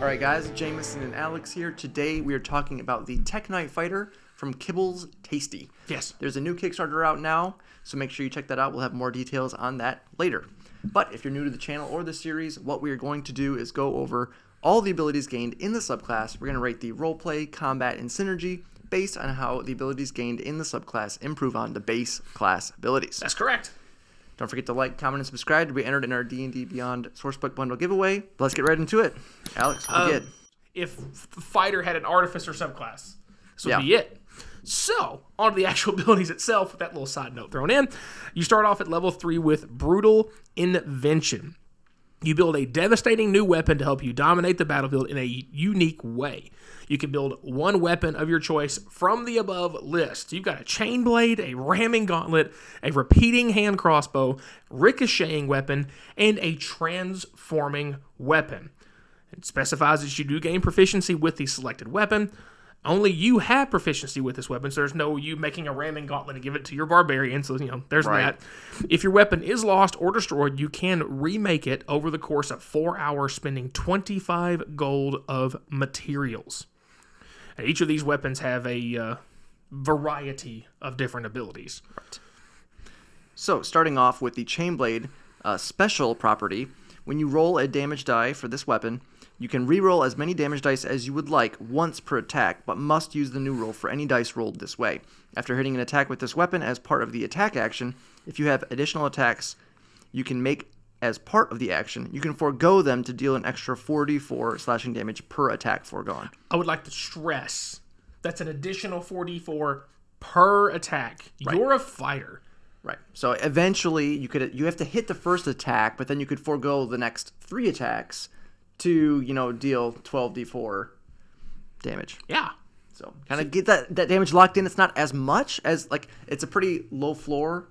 Alright guys, Jameson and Alex here. Today we are talking about the Tech Knight Fighter from Kibble's Tasty. Yes. There's a new Kickstarter out now, so make sure you check that out. We'll have more details on that later. But if you're new to the channel or the series, what we are going to do is go over all the abilities gained in the subclass. We're going to rate the roleplay, combat, and synergy based on how the abilities gained in the subclass improve on the base class abilities. That's correct. Don't forget to like, comment, and subscribe to be entered in our D&D Beyond Sourcebook Bundle giveaway. But let's get right into it. Alex, what do you get? If the fighter had an artificer subclass, this would be it. So, on to the actual abilities itself, with that little side note thrown in. You start off at level 3 with Brutal Invention. You build a devastating new weapon to help you dominate the battlefield in a unique way. You can build one weapon of your choice from the above list. You've got a chain blade, a ramming gauntlet, a repeating hand crossbow, ricocheting weapon, and a transforming weapon. It specifies that you do gain proficiency with the selected weapon. Only you have proficiency with this weapon, so there's no you making a ramming gauntlet and give it to your barbarian. So, there's that. If your weapon is lost or destroyed, you can remake it over the course of 4 hours, spending 25 gold of materials. And each of these weapons have a variety of different abilities. Right. So, starting off with the Chainblade special property, when you roll a damage die for this weapon, you can re-roll as many damage dice as you would like once per attack, but must use the new roll for any dice rolled this way. After hitting an attack with this weapon as part of the attack action, if you have additional attacks you can make as part of the action, you can forego them to deal an extra 4d4 slashing damage per attack foregone. I would like to stress that's an additional 4d4 per attack. Right. You're a fighter. Right. So eventually you have to hit the first attack, but then you could forego the next 3 attacks to, deal 12d4 damage. Yeah. So kind of get that damage locked in. It's not as much as, it's a pretty low floor.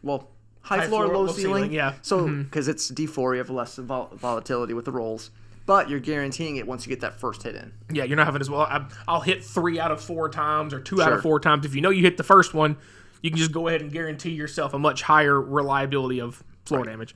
Well, high floor, low ceiling. Yeah. So, because it's d4, you have less volatility with the rolls. But you're guaranteeing it once you get that first hit in. Yeah, you're not having as well. I'll hit 3 out of 4 times or 2 out of 4 times. If you know you hit the first one, you can just go ahead and guarantee yourself a much higher reliability of floor damage.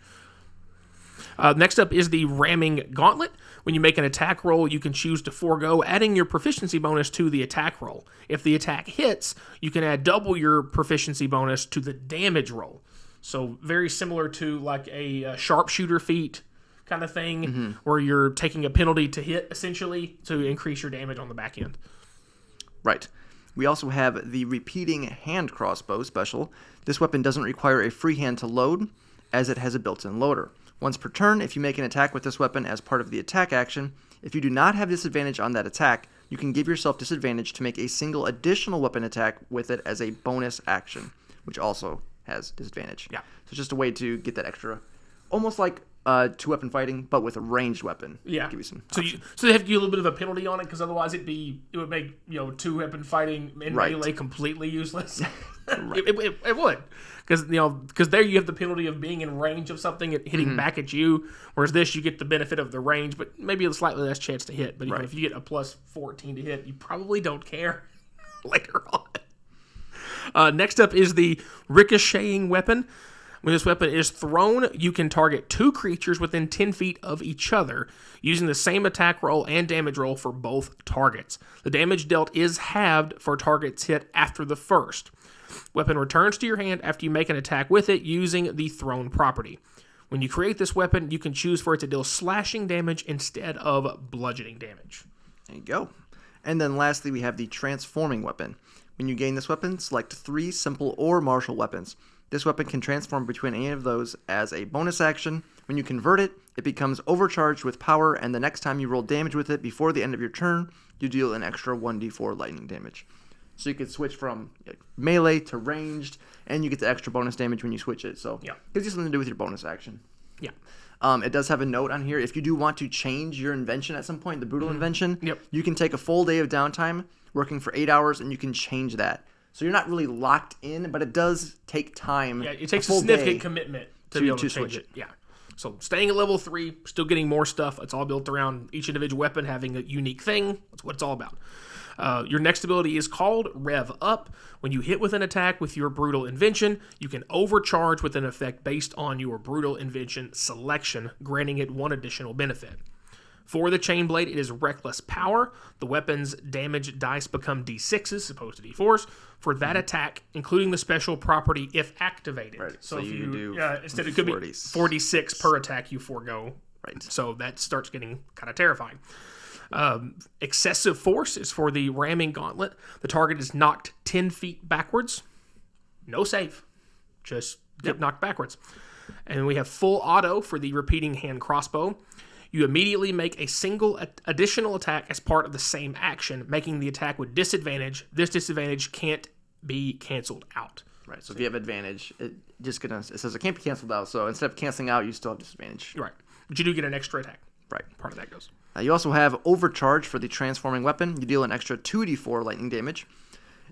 Next up is the Ramming Gauntlet. When you make an attack roll, you can choose to forego adding your proficiency bonus to the attack roll. If the attack hits, you can add double your proficiency bonus to the damage roll. So very similar to like a sharpshooter feat kind of thing, where you're taking a penalty to hit, essentially, to increase your damage on the back end. Right. We also have the Repeating Hand Crossbow special. This weapon doesn't require a free hand to load, as it has a built-in loader. Once per turn, if you make an attack with this weapon as part of the attack action, if you do not have disadvantage on that attack, you can give yourself disadvantage to make a single additional weapon attack with it as a bonus action, which also has disadvantage. Yeah. So it's just a way to get that extra, almost like 2-weapon fighting, but with a ranged weapon. Yeah. Give you some so they have to give you a little bit of a penalty on it, because otherwise it would make 2-weapon fighting in melee completely useless. It would, because there you have the penalty of being in range of something and hitting back at you, whereas this you get the benefit of the range, but maybe a slightly less chance to hit. But if you get a plus 14 to hit, you probably don't care later on. Next up is the Ricocheting Weapon. When this weapon is thrown, you can target 2 creatures within 10 feet of each other, using the same attack roll and damage roll for both targets. The damage dealt is halved for targets hit after the first. Weapon returns to your hand after you make an attack with it using the thrown property. When you create this weapon, you can choose for it to deal slashing damage instead of bludgeoning damage. There you go. And then lastly, we have the Transforming Weapon. When you gain this weapon, select 3 simple or martial weapons. This weapon can transform between any of those as a bonus action. When you convert it, it becomes overcharged with power, and the next time you roll damage with it before the end of your turn, you deal an extra 1d4 lightning damage. So you could switch from melee to ranged, and you get the extra bonus damage when you switch it. So it gives you something to do with your bonus action. Yeah. It does have a note on here. If you do want to change your invention at some point, the Brutal Invention, you can take a full day of downtime, working for 8 hours, and you can change that. So you're not really locked in, but it does take time. Yeah, it takes a significant commitment to be able to change it. Yeah. So staying at level 3, still getting more stuff. It's all built around each individual weapon having a unique thing. That's what it's all about. Your next ability is called Rev Up. When you hit with an attack with your Brutal Invention, you can overcharge with an effect based on your Brutal Invention selection, granting it 1 additional benefit. For the Chain Blade, it is Reckless Power. The weapon's damage dice become D6s, as opposed to D4s, for that attack, including the special property if activated. Right. So if you do instead it could be 46 per attack you forego. Right. So that starts getting kind of terrifying. Excessive Force is for the Ramming Gauntlet. The target is knocked 10 feet backwards. No save. Just get knocked backwards. And we have Full Auto for the Repeating Hand Crossbow. You immediately make a single additional attack as part of the same action, making the attack with disadvantage. This disadvantage can't be canceled out. Right. So if you have advantage, it says it can't be canceled out. So instead of canceling out, you still have disadvantage. Right. But you do get an extra attack. Right. Part of that goes. You also have Overcharge for the transforming weapon. You deal an extra 2d4 lightning damage.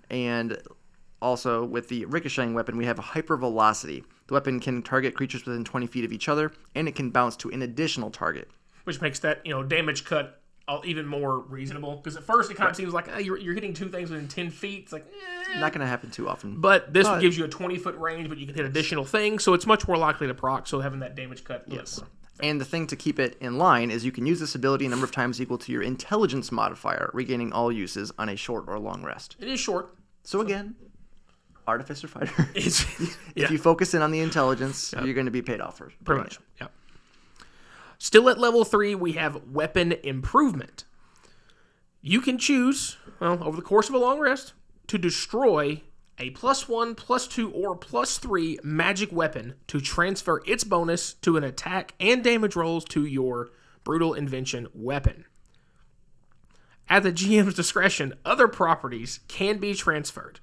And also with the ricocheting weapon, we have Hypervelocity. The weapon can target creatures within 20 feet of each other, and it can bounce to an additional target. Which makes that, damage cut even more reasonable. Because at first it kind of seems like you're hitting two things within 10 feet. It's like, Not going to happen too often. But this gives you a 20-foot range, but you can hit additional things, so it's much more likely to proc, so having that damage cut. Yes. And the thing to keep it in line is you can use this ability a number of times equal to your intelligence modifier, regaining all uses on a short or long rest. It is short. So again, Artificer Fighter. If you focus in on the intelligence, you're going to be paid off for pretty much. Yeah. Still at level 3, we have Weapon Improvement. You can choose, over the course of a long rest, to destroy a +1, +2, or +3 magic weapon to transfer its bonus to an attack and damage rolls to your Brutal Invention weapon. At the GM's discretion, other properties can be transferred.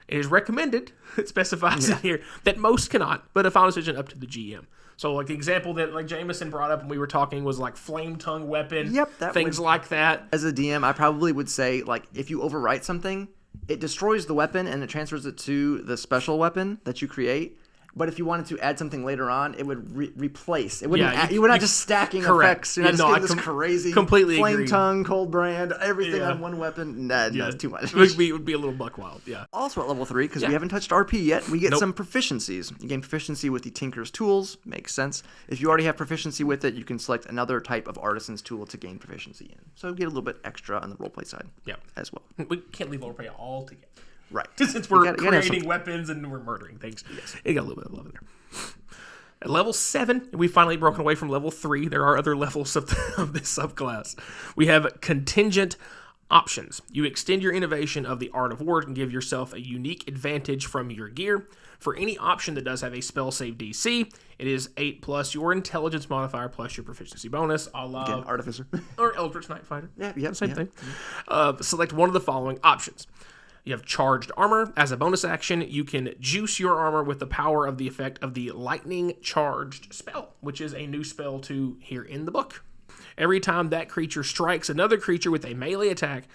It is recommended, it specifies in here, that most cannot, but a final decision up to the GM. So, like, the example that, like, Jameson brought up when we were talking was, like, Flame Tongue Weapon, things like that. As a DM, I probably would say, like, if you overwrite something, it destroys the weapon and it transfers it to the special weapon that you create. But if you wanted to add something later on, it would replace. It wouldn't. You were not just stacking effects. You're not just getting this crazy completely Flame agree. Tongue, Cold Brand, everything on one weapon. Nah, that's too much. It would be a little buck wild. Yeah. Also at level 3, because we haven't touched RP yet, we get some proficiencies. You gain proficiency with the Tinker's Tools. Makes sense. If you already have proficiency with it, you can select another type of Artisan's Tool to gain proficiency in. So you get a little bit extra on the roleplay side. As well. We can't leave roleplay all together. Right. Since we're creating weapons and we're murdering things. Yes. It got a little bit of love in there. At level 7, we've finally broken away from level 3. There are other levels of this subclass. We have Contingent Options. You extend your innovation of the Art of War and give yourself a unique advantage from your gear. For any option that does have a spell save DC, it is 8 plus your intelligence modifier plus your proficiency bonus. Again, Artificer. Or Eldritch Knight Fighter. Same thing. Yeah. Select one of the following options. You have Charged Armor. As a bonus action, you can juice your armor with the power of the effect of the Lightning Charged spell, which is a new spell to here in the book. Every time that creature strikes another creature with a melee attack,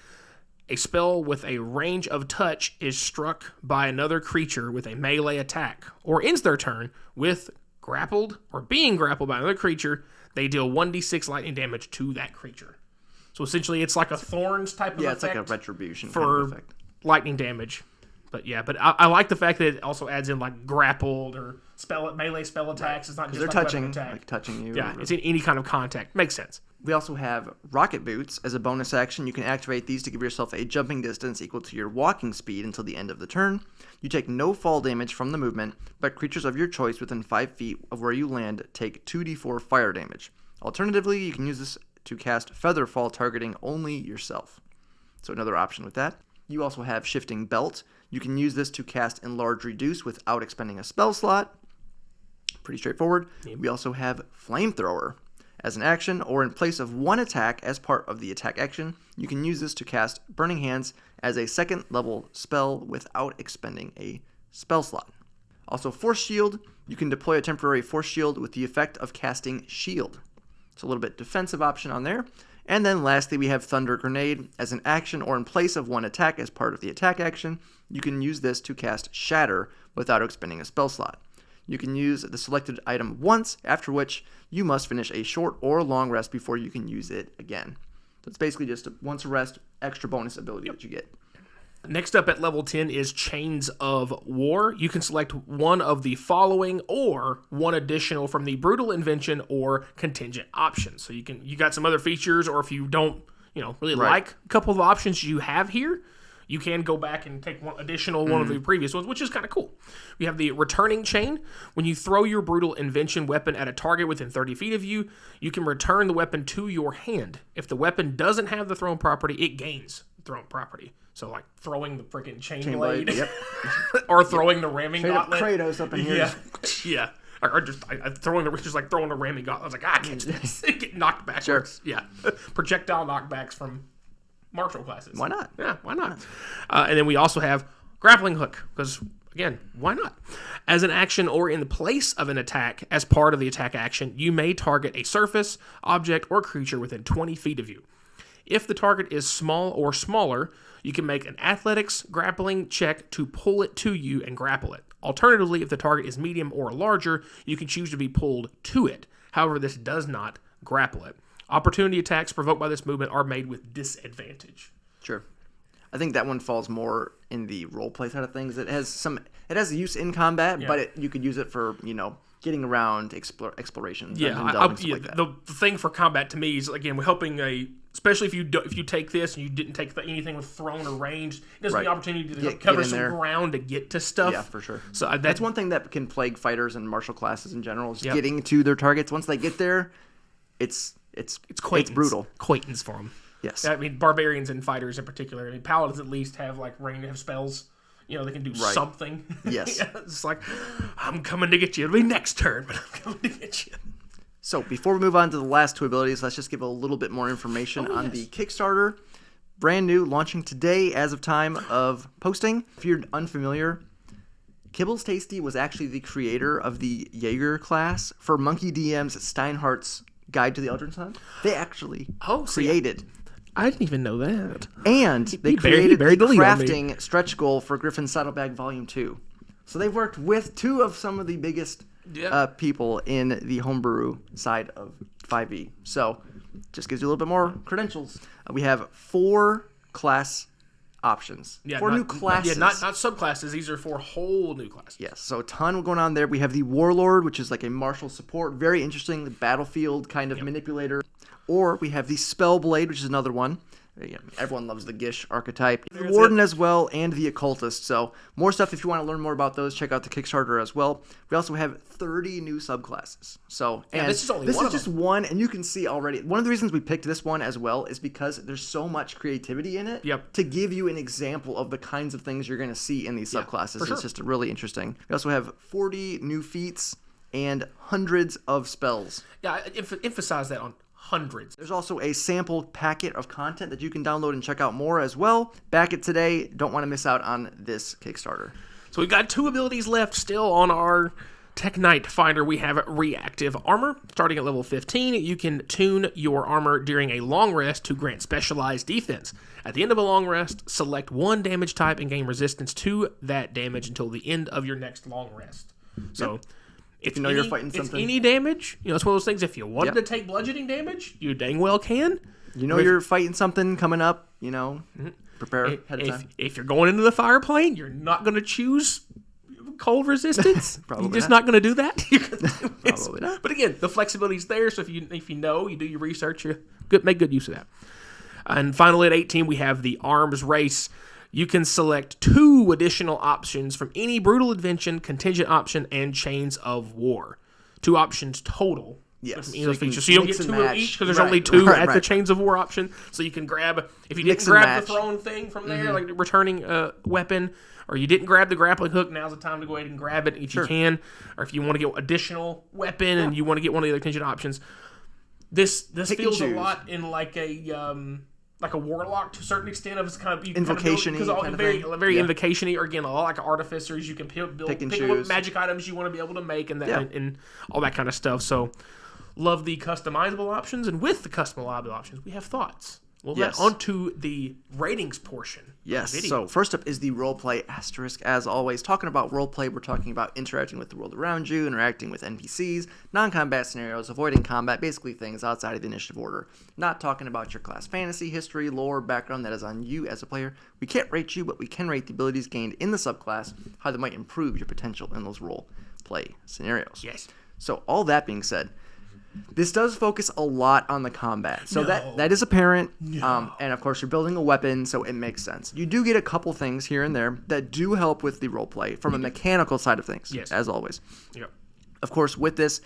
a spell with a range of touch is struck by another creature with a melee attack, or ends their turn with grappled or being grappled by another creature. They deal 1d6 lightning damage to that creature. So essentially, it's like a Thorns type of effect. Yeah, it's like a retribution for kind of effect. Lightning damage. But I like the fact that it also adds in like grappled or melee spell attacks. It's not just they're like touching, weapon attack. like touching you. Yeah, it's in any kind of contact. Makes sense. We also have Rocket Boots. As a bonus action, you can activate these to give yourself a jumping distance equal to your walking speed until the end of the turn. You take no fall damage from the movement, but creatures of your choice within 5 feet of where you land take 2d4 fire damage. Alternatively, you can use this to cast Featherfall, targeting only yourself. So another option with that. You also have Shifting Belt. You can use this to cast Enlarge Reduce without expending a spell slot. Pretty straightforward. Yep. We also have Flamethrower. As an action, or in place of one attack as part of the attack action, you can use this to cast Burning Hands as a second level spell without expending a spell slot. Also Force Shield. You can deploy a temporary Force Shield with the effect of casting Shield. It's a little bit defensive option on there. And then lastly, we have Thunder Grenade. As an action or in place of one attack as part of the attack action, you can use this to cast Shatter without expending a spell slot. You can use the selected item once, after which you must finish a short or long rest before you can use it again. So it's basically just once a rest, extra bonus ability that you get. Next up at level 10 is Chains of War. You can select one of the following or one additional from the Brutal Invention or Contingent options. So you got some other features, or if you don't really like a couple of options you have here, you can go back and take one of the previous ones, which is kind of cool. We have the Returning Chain. When you throw your Brutal Invention weapon at a target within 30 feet of you, you can return the weapon to your hand. If the weapon doesn't have the thrown property, it gains the thrown property. So like throwing the freaking chain blade. Yep. Or throwing the ramming gauntlet. Kratos up in here. Yeah. Or just throwing the ramming gauntlet. I was like, I can't do this. Get knocked backwards. Sure. Yeah. Projectile knockbacks from martial classes. Why not? Yeah, why not? And then we also have Grappling Hook, because, again, why not? As an action or in place of an attack, as part of the attack action, you may target a surface, object, or creature within 20 feet of you. If the target is small or smaller, you can make an athletics grappling check to pull it to you and grapple it. Alternatively, if the target is medium or larger, you can choose to be pulled to it. However, this does not grapple it. Opportunity attacks provoked by this movement are made with disadvantage. Sure. I think that one falls more in the roleplay side of things. It has use in combat, but you could use it for, getting around exploration. The thing for combat to me is, again, we're helping especially if you take this and you didn't take anything with thrown or ranged, it gives me the opportunity to cover some ground to get to stuff. Yeah, for sure. So that's one thing that can plague fighters and martial classes in general, is getting to their targets. Once they get there, it's brutal. Quaintance for them. Yes. I mean, barbarians and fighters in particular. I mean, paladins at least have range, have spells. They can do something. Yes. It's like, I'm coming to get you. It'll be next turn, but I'm coming to get you. So before we move on to the last two abilities, let's just give a little bit more information on the Kickstarter. Brand new, launching today as of time of posting. If you're unfamiliar, Kibble's Tasty was actually the creator of the Jaeger class for Monkey DM's Steinhardt's Guide to the Eldritch Hunt. They actually created. I didn't even know that. And they created the crafting stretch goal for Griffin's Saddlebag Volume 2. So they've worked with two of some of the biggest people in the homebrew side of 5e. So just gives you a little bit more credentials. We have 4 class options. Yeah, 4 new classes. Yeah, not subclasses. These are 4 whole new classes. Yes, so a ton going on there. We have the Warlord, which is like a martial support. Very interesting, battlefield kind of manipulator. Or we have the Spellblade, which is another one. Everyone loves the Gish archetype. The Warden as well, and the Occultist. So more stuff if you want to learn more about those. Check out the Kickstarter as well. We also have 30 new subclasses. So this is just one, and you can see already. One of the reasons we picked this one as well is because there's so much creativity in it to give you an example of the kinds of things you're going to see in these subclasses. For sure. It's just really interesting. We also have 40 new feats and hundreds of spells. Yeah, I emphasize that on hundreds. There's also a sample packet of content that you can download and check out more as well. Back it today. Don't want to miss out on this Kickstarter. So we've got 2 abilities left still on our Tech Knight Fighter. We have Reactive Armor. Starting at level 15, you can tune your armor during a long rest to grant specialized defense. At the end of a long rest, select one damage type and gain resistance to that damage until the end of your next long rest. So if you know you're fighting something, it's any damage. It's one of those things. If you wanted to take bludgeoning damage, you dang well can. You're fighting something coming up. Prepare ahead of time. If you're going into the fire plane, you're not going to choose cold resistance. Probably you're just not going to do that. Probably not. But again, the flexibility's there. So if you do your research, you make good use of that. And finally, at 18, we have the Arms Race. You can select 2 additional options from any Brutal Invention, Contingent option, and Chains of War. 2 options total. Yes. So you don't get 2 of each because there's only 2 at the Chains of War option. So you can grab, if you didn't grab the thrown thing from there, like returning a weapon, or you didn't grab the grappling hook, now's the time to go ahead and grab it if you can. Or if you want to get additional weapon and you want to get one of the other contingent options. This feels a lot in like a warlock to a certain extent of its kind of invocation-y, very invocation-y, or again a lot like artificers. You can pick what magic items you want to be able to make and all that kind of stuff. So love the customizable options, and with the customizable options, we have thoughts Well, Yes. on to the ratings portion. Yes. Video. So first up is the roleplay asterisk. As always, talking about roleplay, we're talking about interacting with the world around you, interacting with NPCs, non-combat scenarios, avoiding combat, basically things outside of the initiative order. Not talking about your class fantasy, history, lore, background that is on you as a player. We can't rate you, but we can rate the abilities gained in the subclass, how they might improve your potential in those role play scenarios. Yes. So all that being said, this does focus a lot on the combat. So that is apparent. And of course, you're building a weapon, so it makes sense. You do get a couple things here and there that do help with the roleplay from a mechanical side of things, as always. Yep. Of course, with this,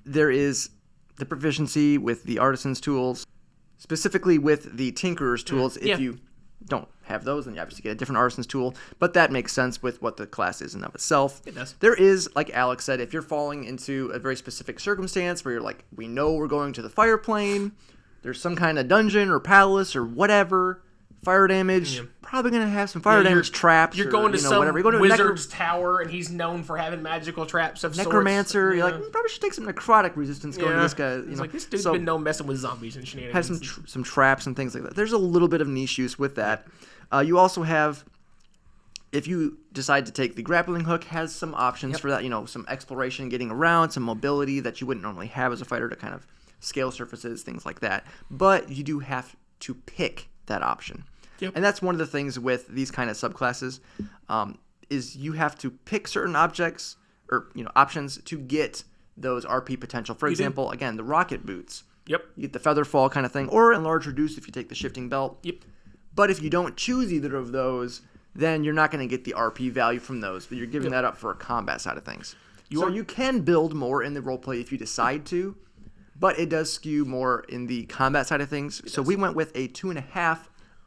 there is the proficiency with the artisan's tools, specifically with the tinkerer's tools. If you don't have those, then you obviously get a different artisan's tool, but that makes sense with what the class is in of itself. It does. There is, like Alex said, if you're falling into a very specific circumstance where you're like, we know we're going to the fire plane, there's some kind of dungeon or palace or whatever, fire damage, probably going to have some fire damage traps. You're going to some whatever. You're going to wizard's tower, and he's known for having magical traps of necromancer. sorts. You're like, probably should take some necrotic resistance going to this guy. It's like, this dude's been known messing with zombies and shenanigans. Have some traps and things like that. There's a little bit of niche use with that. You also have, if you decide to take the grappling hook, has some options for that. Some exploration, getting around, some mobility that you wouldn't normally have as a fighter to kind of scale surfaces, things like that. But you do have to pick that option. Yep. And that's one of the things with these kind of subclasses, is you have to pick certain objects or options to get those RP potential. For example, again, the rocket boots. Yep. You get the feather fall kind of thing, or enlarge reduce if you take the shifting belt. Yep. But if you don't choose either of those, then you're not going to get the RP value from those, but you're giving that up for a combat side of things. You can build more in the roleplay if you decide to, but it does skew more in the combat side of things. So we went with a 2.5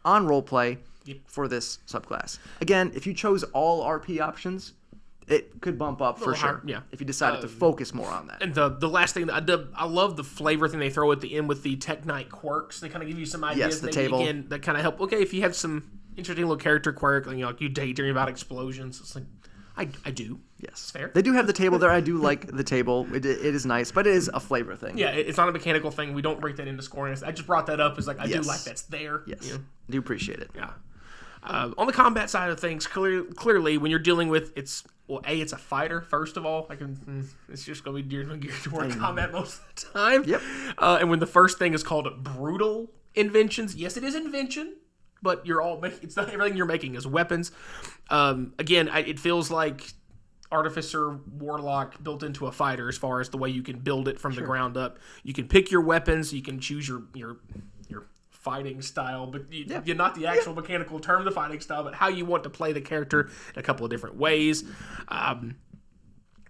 on roleplay for this subclass. Again, if you chose all RP options, it could bump up for sure. Yeah. If you decided to focus more on that. And the last thing, I love the flavor thing they throw at the end with the Tech Knight quirks. They kind of give you some ideas. Yes, the table. Again, that kind of help. Okay, if you have some interesting little character quirk, like you daydream about explosions, it's like, I do. Yes. Fair. They do have the table there. I do like the table. It is nice, but it is a flavor thing. Yeah, it's not a mechanical thing. We don't break that into scoring. I just brought that up as I do like that's there. Yes. I do appreciate it. Yeah. On the combat side of things, clearly when you're dealing with it's a fighter first of all. It's just going to be geared toward combat most of the time. Yep. And when the first thing is called brutal inventions, yes, it is invention, but it's not everything you're making is weapons. Again, it feels like artificer warlock built into a fighter as far as the way you can build it from the ground up. You can pick your weapons. You can choose your fighting style, but you're not the actual mechanical term, the fighting style, but how you want to play the character in a couple of different ways. And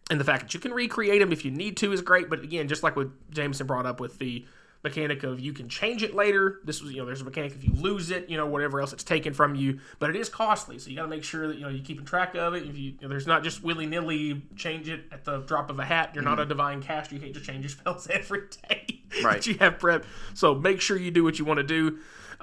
the fact that you can recreate them if you need to is great, but again, just like what Jameson brought up with the mechanic of you can change it later. This was, there's a mechanic if you lose it, whatever else it's taken from you, but it is costly, so you got to make sure that you're keeping track of it. If there's not just willy-nilly change it at the drop of a hat. You're not a divine caster. You can't just change your spells every day that you have prep. So make sure you do what you want to do.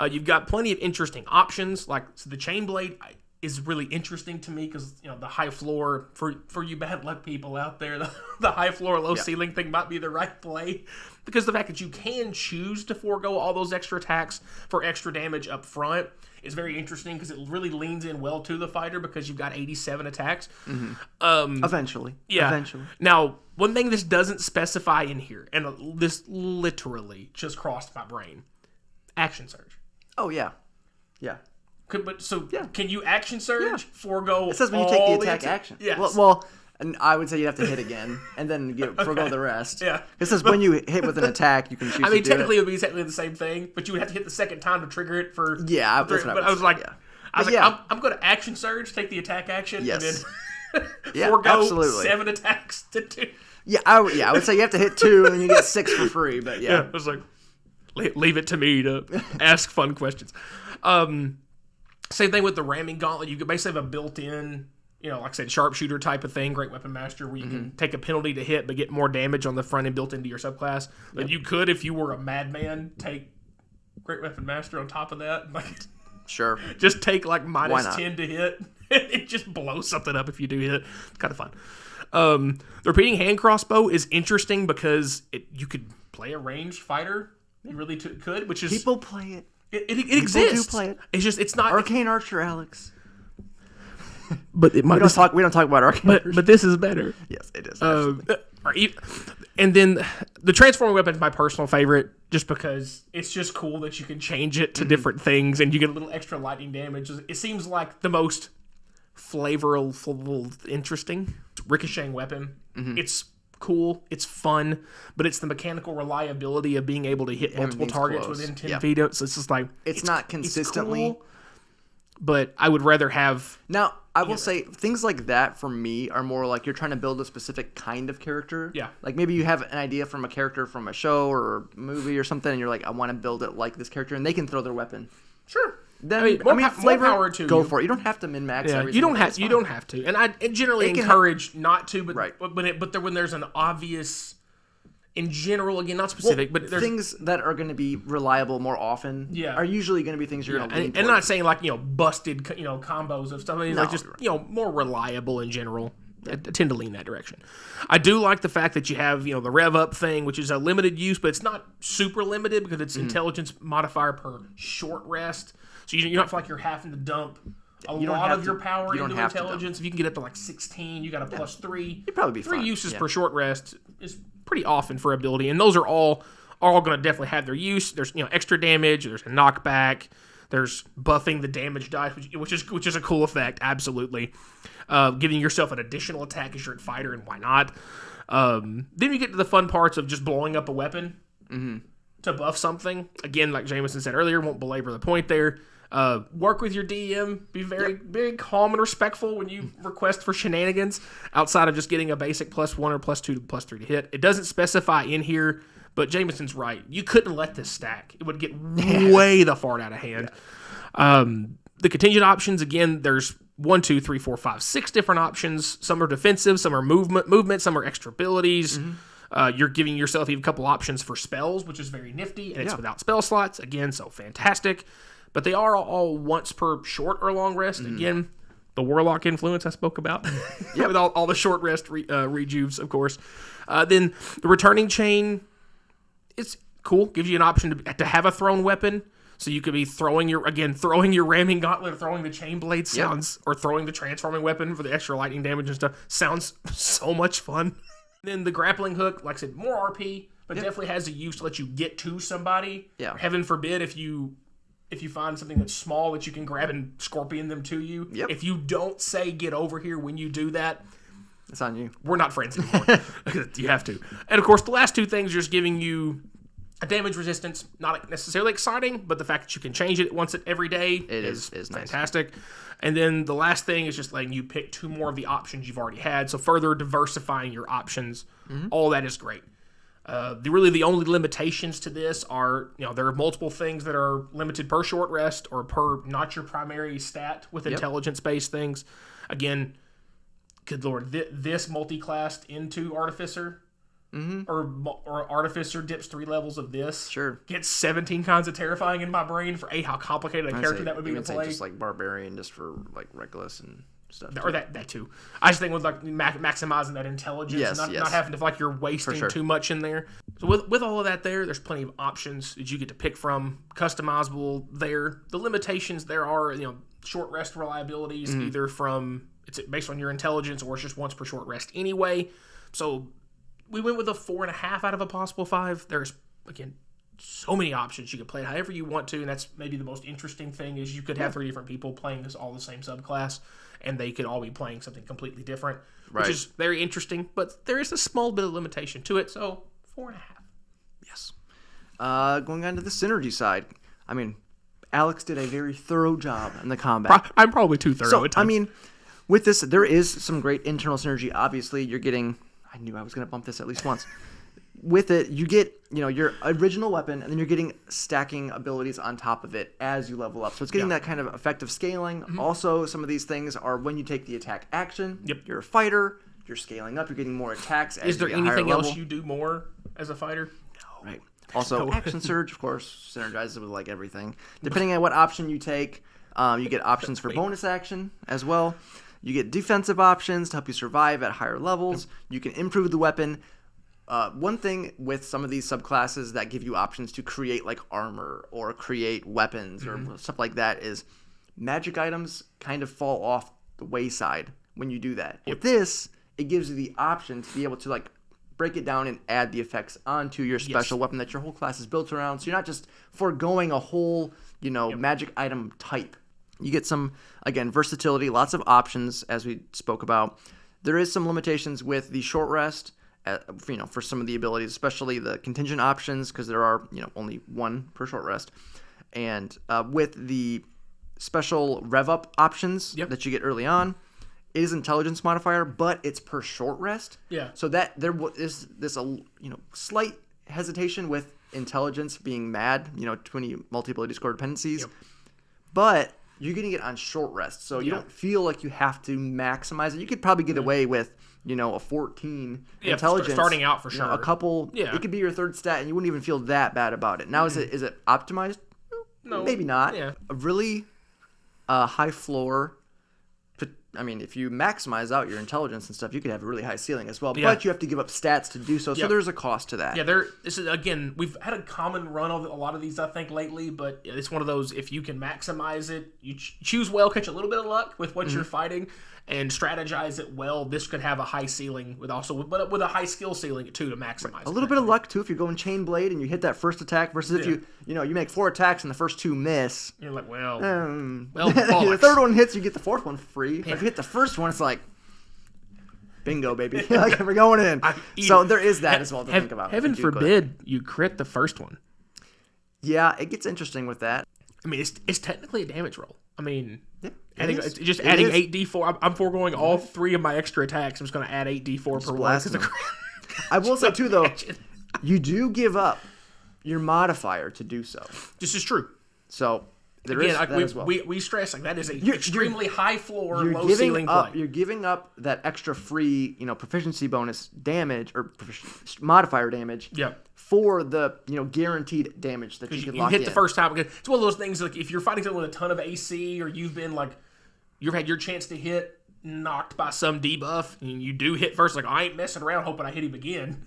You've got plenty of interesting options, so the chain blade is really interesting to me because the high floor for you bad luck people out there, the high floor low ceiling thing might be the right play, because the fact that you can choose to forego all those extra attacks for extra damage up front is very interesting because it really leans in well to the fighter because you've got 87 attacks. Eventually. Now, one thing this doesn't specify in here, and this literally just crossed my brain: action surge. Oh yeah. Can you action surge? Forego. It says when you take the attack action. Yes. Well, and I would say you have to hit again and then forego the rest. Yeah. It says when you hit with an attack, you can choose to do it. Technically it would be technically the same thing, but you would have to hit the second time to trigger it for. Yeah, that's what I was like, I'm going to action surge, take the attack action, and then forego 7 attacks to 2. Yeah, I would say you have to hit 2 and then you get 6 for free. But I was like, leave it to me to ask fun questions. Same thing with the ramming gauntlet. You could basically have a built-in, like I said, sharpshooter type of thing, Great Weapon Master, where you can take a penalty to hit but get more damage on the front end built into your subclass. But you could, if you were a madman, take Great Weapon Master on top of that. Sure. Just take minus 10 to hit. It just blows something up if you do hit. It's kind of fun. The repeating hand crossbow is interesting because you could play a ranged fighter They really could, which is... People play it. It People exists. do play it. It's just, it's not... Arcane Archer, Alex. But it might, we don't talk about Arcane Archer. But this is better. Yes, it is. And then the transforming weapon is my personal favorite, just because it's just cool that you can change it to different things, and you get a little extra lightning damage. It seems like the most flavorful, interesting ricocheting weapon. It's cool, it's fun, but it's the mechanical reliability of being able to hit multiple targets within 10 feet. So it's just like... It's not consistently... It's cool, but I would rather have... Now, I will say, things like that, for me, are more like you're trying to build a specific kind of character. Yeah. Like, maybe you have an idea from a character from a show or a movie or something, and you're like, I want to build it like this character, and they can throw their weapon. Sure. Then, more flavor, power to go you. for it. You don't have to min-max everything. You don't have to. And I generally encourage not to, but right. but when there's an obvious... In general, again, not specific, but there's things that are going to be reliable more often are usually going to be things you're going to lean and not saying like, busted, combos of stuff. I mean, like just, more reliable in general. I tend to lean that direction. I do like the fact that you have, the rev up thing, which is a limited use, but it's not super limited because it's intelligence modifier per short rest. So you don't feel like you're having to dump a lot of your power into intelligence. If you can get up to like 16, you got a plus 3. You'd probably be fine. 3 uses per short rest is pretty often for ability, and those are all going to definitely have their use. There's extra damage, there's a knockback, there's buffing the damage dice, which is a cool effect, absolutely. Giving yourself an additional attack as you're a fighter, and why not? Then you get to the fun parts of just blowing up a weapon to buff something. Again, like Jameson said earlier, won't belabor the point there. Work with your DM. Be very calm and respectful when you request for shenanigans outside of just getting a basic +1 or +2 to +3 to hit. It doesn't specify in here, but Jameson's right. You couldn't let this stack. It would get way the fart out of hand. The contingent options, again, there's 1, 2, 3, 4, 5, 6 different options. Some are defensive, some are movement, some are extra abilities. You're giving yourself even a couple options for spells, which is very nifty, and it's without spell slots. Again, so fantastic. But they are all once per short or long rest. Again, the Warlock influence I spoke about. With all the short rest rejuves, of course. Then the returning chain is cool. Gives you an option to have a thrown weapon. So you could be throwing your ramming gauntlet, or throwing the chain blade or throwing the transforming weapon for the extra lightning damage and stuff. Sounds so much fun. Then the grappling hook, like I said, more RP, but definitely has a use to let you get to somebody. Yeah. Heaven forbid if you find something that's small that you can grab and scorpion them to you. Yep. If you don't say get over here when you do that, it's on you. We're not friends anymore. You have to. And of course, the last two things are just giving you a damage resistance. Not necessarily exciting, but the fact that you can change it once every day is fantastic. Nice. And then the last thing is just letting you pick 2 more of the options you've already had. So further diversifying your options. All that is great. The only limitations to this are, there are multiple things that are limited per short rest or per not your primary stat with intelligence-based things. Again, good lord, this multi-classed into Artificer, or Artificer dips 3 levels of this. Sure. Gets 17 kinds of terrifying in my brain for how complicated a character that would be to play. Just like Barbarian, just for like Reckless and stuff. Or that too. I just think with like maximizing that intelligence, not having to feel like you're wasting too much in there. So with all of that there's plenty of options that you get to pick from, customizable there. The limitations there are, short rest reliabilities, either from, it's based on your intelligence or it's just once per short rest anyway. So we went with a 4.5 out of a possible 5. There's, again, so many options. You can play it however you want to, and that's maybe the most interesting thing is you could have 3 different people playing all the same subclass, and they could all be playing something completely different, which is very interesting, but there is a small bit of limitation to it, so 4.5. Yes. Going on to the synergy side, I mean, Alex did a very thorough job in the combat. I'm probably too thorough at times. I mean, with this, there is some great internal synergy. Obviously, you're getting... I knew I was going to bump this at least once. With it, you get, your original weapon, and then you're getting stacking abilities on top of it as you level up. So it's getting that kind of effective scaling. Also, some of these things are when you take the attack action. You're a fighter. You're scaling up. You're getting more attacks as Is there you get anything higher else level. You do more as a fighter? No. Right. Also, Action Surge, of course, synergizes with like everything. Depending on what option you take, you get options for bonus action as well. You get defensive options to help you survive at higher levels. You can improve the weapon. One thing with some of these subclasses that give you options to create like armor or create weapons or stuff like that is magic items kind of fall off the wayside when you do that. With this, it gives you the option to be able to like break it down and add the effects onto your special weapon that your whole class is built around. So you're not just foregoing a whole, magic item type. You get some, again, versatility, lots of options, as we spoke about. There is some limitations with the short rest, for some of the abilities, especially the contingent options, because there are, only one per short rest. And with the special rev up options that you get early on, it is intelligence modifier, but it's per short rest. Yeah. So that there is this slight hesitation with intelligence being mad, 20 multi-ability score dependencies. Yep. But you're getting it on short rest, so you don't feel like you have to maximize it. You could probably get away with, a 14 intelligence. Starting out for sure. A couple, it could be your third stat, and you wouldn't even feel that bad about it. Now, is it optimized? No. Maybe not. Yeah. A really high floor. I mean, if you maximize out your intelligence and stuff, you could have a really high ceiling as well. Yeah. But you have to give up stats to do so. So there's a cost to that. Yeah, this is, again, we've had a common run of a lot of these, I think, lately. But it's one of those, if you can maximize it, you choose well, catch a little bit of luck with what you're fighting, and strategize it well. This could have a high ceiling with a high skill ceiling too to maximize. A little bit of luck too if you're going chain blade and you hit that first attack versus if you make 4 attacks and the first 2 miss. You're like, well, the third one hits, you get the fourth one free. Yeah. If you hit the first one, it's like, bingo, baby. Like, we're going in. So there is that as well to think about. Heaven forbid you crit the first one. Yeah, it gets interesting with that. I mean, it's technically a damage roll. I mean, adding 8d4. I'm foregoing all 3 of my extra attacks. I'm just going to add 8d4 per one. I will say too, though, you do give up your modifier to do so. This is true. So there is that as well. We stress that is a extremely high floor, low ceiling play. You're You're giving up that extra free, proficiency bonus damage or modifier damage. Yeah. For the guaranteed damage that you can lock in. You hit the first time. It's one of those things like if you're fighting someone with a ton of AC or you've had your chance to hit knocked by some debuff and you do hit first, like I ain't messing around hoping I hit him again.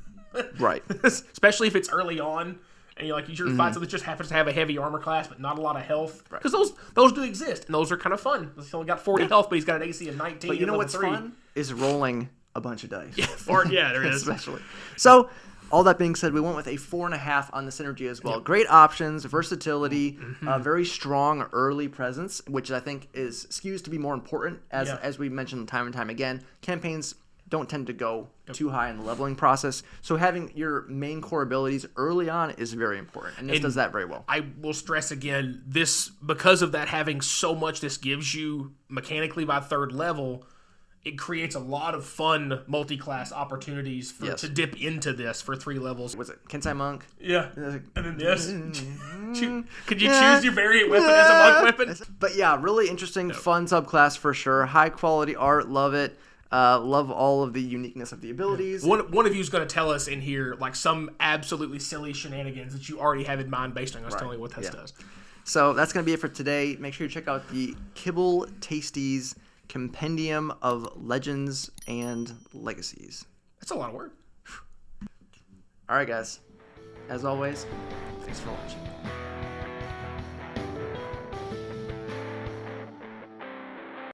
Right. Especially if it's early on and you're fight something that just happens to have a heavy armor class but not a lot of health. Because those do exist and those are kind of fun. He's only got 40 health, but he's got an AC of 19. But you know what's fun is rolling a bunch of dice. There is. Especially. So all that being said, we went with a 4.5 on the synergy as well. Yep. Great options, versatility, very strong early presence, which I think skews to be more important as we mentioned time and time again. Campaigns don't tend to go too high in the leveling process, so having your main core abilities early on is very important, and this does that very well. I will stress again, this because of that having so much this gives you mechanically by 3rd level. It creates a lot of fun multi-class opportunities to dip into this for 3 levels. Was it Kensai Monk? Yeah. And then could you choose your variant weapon as a monk weapon? But yeah, really interesting, fun subclass for sure. High quality art, love it. Love all of the uniqueness of the abilities. One of you is going to tell us in here like some absolutely silly shenanigans that you already have in mind based on us telling you what this does. So that's going to be it for today. Make sure you check out the Kibble Tasties Compendium of Legends and Legacies. That's a lot of work. All right, guys. As always, thanks for watching.